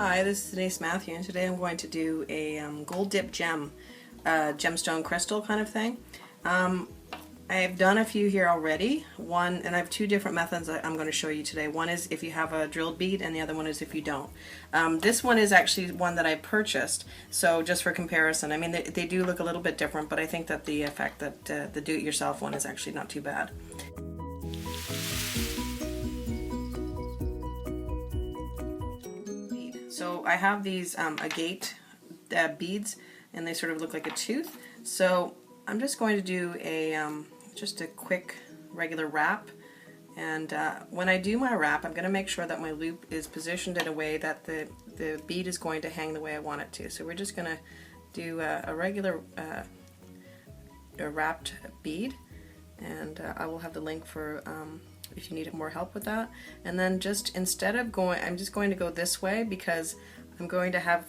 Hi, this is Denise Mathew, and today I'm going to do a gold dip gem, gemstone crystal kind of thing. I've done a few here already, and I have two different methods I'm going to show you today. One is if you have a drilled bead, and the other one is if you don't. This one is actually one that I purchased, so just for comparison. I mean, they do look a little bit different, but I think that the effect that the do-it-yourself one is actually not too bad. So I have these agate beads, and they sort of look like a tooth. So I'm just going to do just a quick regular wrap, and when I do my wrap, I'm going to make sure that my loop is positioned in a way that the bead is going to hang the way I want it to. So we're just going to do a regular wrapped bead, and I will have the link for if you need more help with that. And then just instead of going, I'm just going to go this way because you're going to have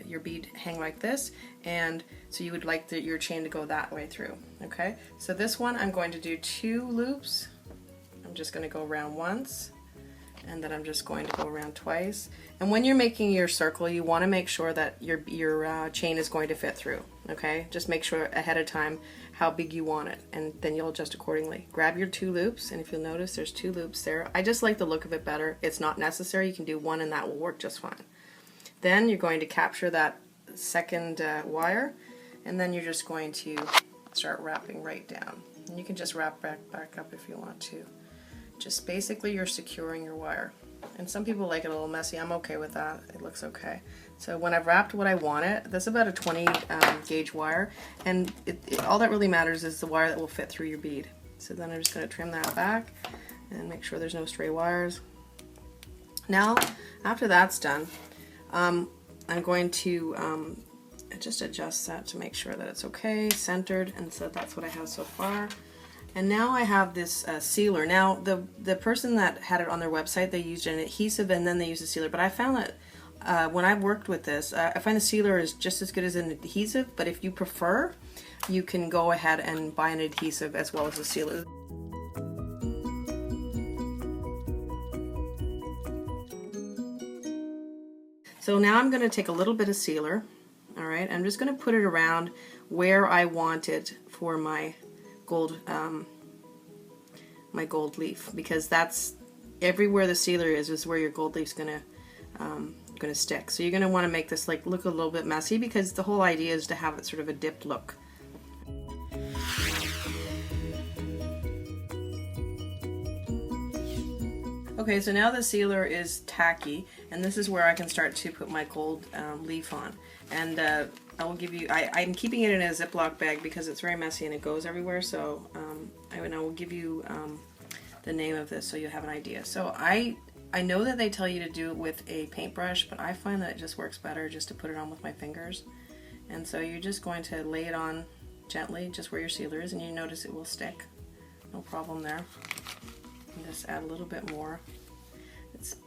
your bead hang like this, and so you would like your chain to go that way through. Okay, so this one I'm going to do 2 loops. I'm just going to go around once, and then I'm just going to go around twice. And when you're making your circle, you want to make sure that your chain is going to fit through. Okay, just make sure ahead of time how big you want it, and then you'll adjust accordingly. Grab your 2 loops, and if you'll notice, there's 2 loops there. I just like the look of it better. It's not necessary. You can do 1, and that will work just fine. Then you're going to capture that second wire, and then you're just going to start wrapping right down. And you can just wrap back up if you want to. Just basically you're securing your wire. And some people like it a little messy. I'm okay with that. It looks okay. So when I've wrapped what I want it, that's about a 20 gauge wire, and all that really matters is the wire that will fit through your bead. So then I'm just going to trim that back and make sure there's no stray wires. Now, after that's done, I'm going to just adjust that to make sure that it's okay, centered, and so that's what I have so far. And now I have this sealer. Now the person that had it on their website, they used an adhesive and then they used a sealer, but I found that when I've worked with this, I find the sealer is just as good as an adhesive, but if you prefer, you can go ahead and buy an adhesive as well as a sealer. So now I'm going to take a little bit of sealer, alright, I'm just going to put it around where I want it for my gold leaf, because that's everywhere the sealer is where your gold leaf's gonna stick. So you're gonna want to make this look a little bit messy, because the whole idea is to have it sort of a dipped look. Okay, so now the sealer is tacky, and this is where I can start to put my gold leaf on. And I will give you, I'm keeping it in a Ziploc bag because it's very messy and it goes everywhere, so I will give you the name of this so you have an idea. So I know that they tell you to do it with a paintbrush, but I find that it just works better just to put it on with my fingers. And so you're just going to lay it on gently, just where your sealer is, and you notice it will stick. No problem there. And just add a little bit more.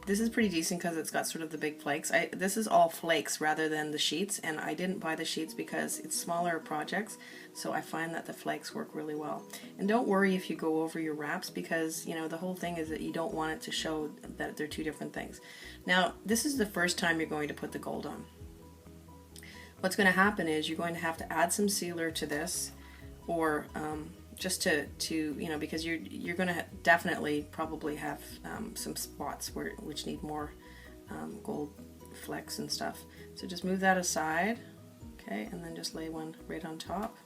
This is pretty decent because it's got sort of the big flakes. This is all flakes rather than the sheets, and I didn't buy the sheets because it's smaller projects, so I find that the flakes work really well. And don't worry if you go over your wraps, because the whole thing is that you don't want it to show that they're 2 different things. Now, this is the first time you're going to put the gold on. What's going to happen is you're going to have to add some sealer to this, or just to because you're going to definitely probably have some spots which need more gold flecks and stuff. So just move that aside, okay, and then just lay one right on top.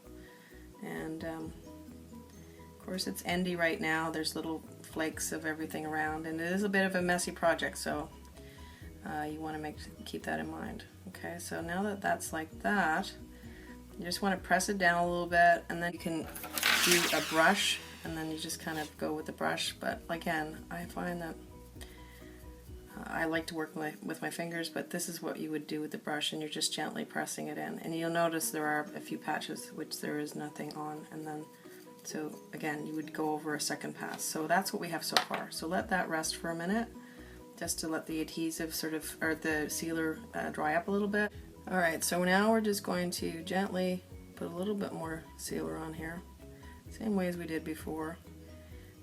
And of course it's endy right now. There's little flakes of everything around, and it is a bit of a messy project, so you want to keep that in mind. Okay, so now that that's like that, you just want to press it down a little bit, and then you can do a brush, and then you just kind of go with the brush. But again, I find that I like to work with my fingers, but this is what you would do with the brush, and you're just gently pressing it in. And you'll notice there are a few patches which there is nothing on, and then so again you would go over a second pass. So that's what we have so far. So let that rest for a minute, just to let the adhesive or the sealer dry up a little bit. Alright, so now we're just going to gently put a little bit more sealer on here, same way as we did before,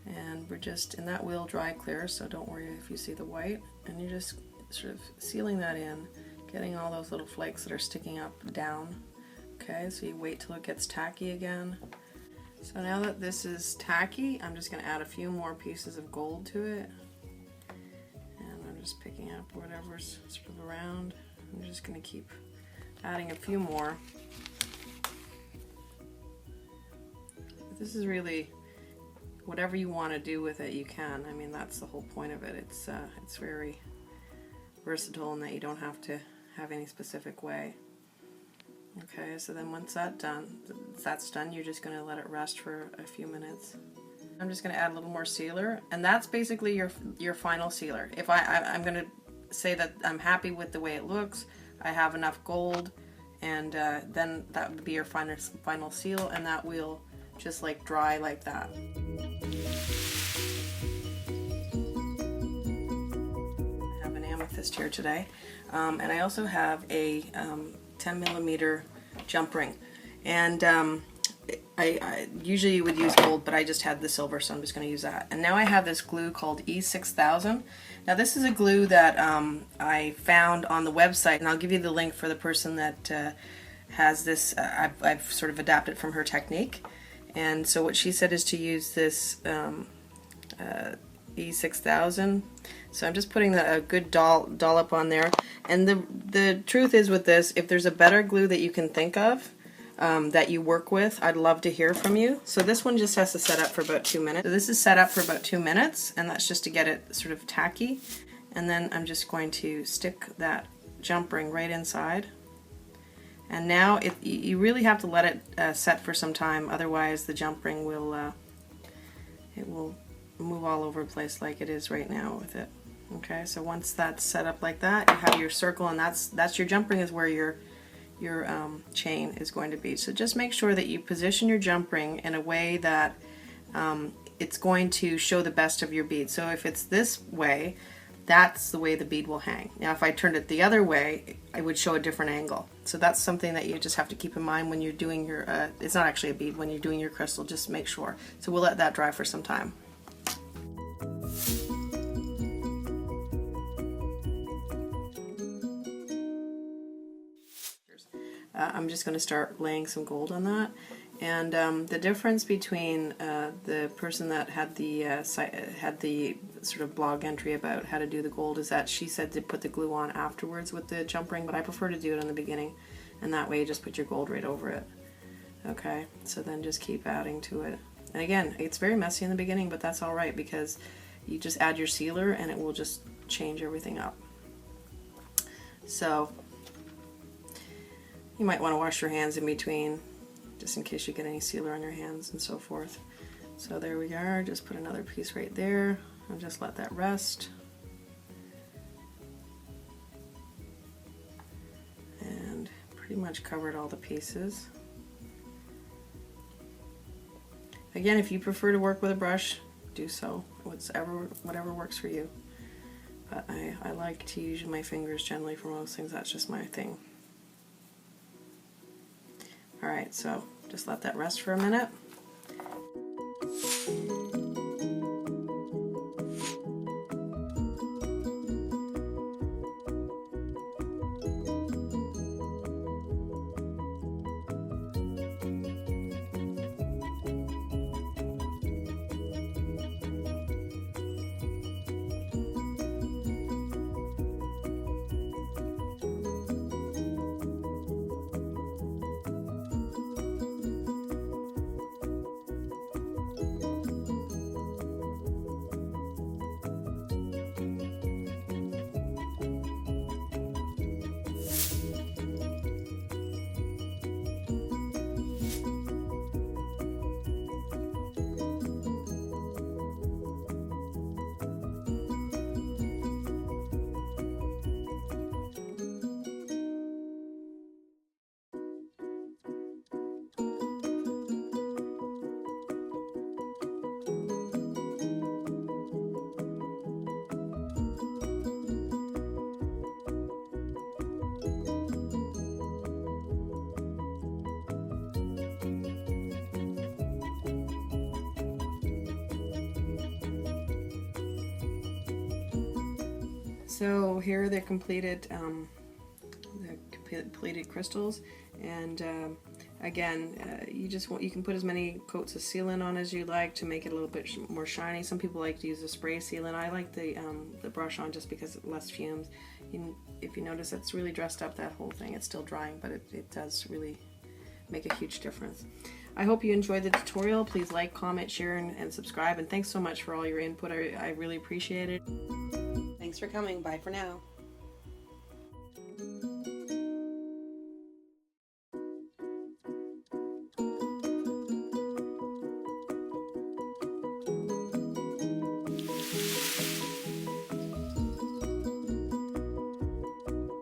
and we're just, and that will dry clear, so don't worry if you see the white, and you're just sort of sealing that in, getting all those little flakes that are sticking up down. Okay, so you wait till it gets tacky again. So now that this is tacky, I'm just going to add a few more pieces of gold to it. And I'm just picking up whatever's sort of around. I'm just going to keep adding a few more. This is really whatever you want to do with it, you can. I mean, that's the whole point of it. It's very versatile in that you don't have to have any specific way. Okay, so then once that's done, you're just going to let it rest for a few minutes. I'm just going to add a little more sealer, and that's basically your final sealer. If I'm going to say that I'm happy with the way it looks, I have enough gold, and then that would be your final seal, and that will just like dry like that. I have an amethyst here today, and I also have a 10mm jump ring, and I usually would use gold, but I just had the silver, so I'm just going to use that. And now I have this glue called E6000. Now this is a glue that I found on the website, and I'll give you the link for the person that has this. I've sort of adapted from her technique. And so what she said is to use this E6000. So I'm just putting a good dollop on there. And the truth is with this, if there's a better glue that you can think of that you work with, I'd love to hear from you. So this one just has to set up for about 2 minutes. So this is set up for about 2 minutes, and that's just to get it sort of tacky. And then I'm just going to stick that jump ring right inside. And now you really have to let it set for some time, otherwise the jump ring will it will move all over the place like it is right now with it. Okay, so once that's set up like that, you have your circle, and that's your jump ring is where your chain is going to be. So just make sure that you position your jump ring in a way that it's going to show the best of your bead. So if it's this way, that's the way the bead will hang. Now if I turned it the other way, I would show a different angle. So that's something that you just have to keep in mind when you're doing your, it's not actually a bead, when you're doing your crystal, just make sure. So we'll let that dry for some time. I'm just going to start laying some gold on that. And the difference between the person that had the sort of blog entry about how to do the gold is that she said to put the glue on afterwards with the jump ring, but I prefer to do it in the beginning, and that way you just put your gold right over it. Okay, so then just keep adding to it. And again, it's very messy in the beginning, but that's all right because you just add your sealer and it will just change everything up. So you might want to wash your hands in between, just in case you get any sealer on your hands and so forth. So there we are, just put another piece right there and just let that rest. And pretty much covered all the pieces. Again, if you prefer to work with a brush, do so, whatever works for you. But I like to use my fingers generally for most things, that's just my thing. Alright, so just let that rest for a minute. So here are the completed crystals, and again, you can put as many coats of sealant on as you like to make it a little bit more shiny. Some people like to use a spray sealant. I like the brush on just because it less fumes. If you notice, it's really dressed up that whole thing. It's still drying, but it does really make a huge difference. I hope you enjoyed the tutorial. Please like, comment, share, and subscribe. And thanks so much for all your input. I really appreciate it. Thanks for coming. Bye for now.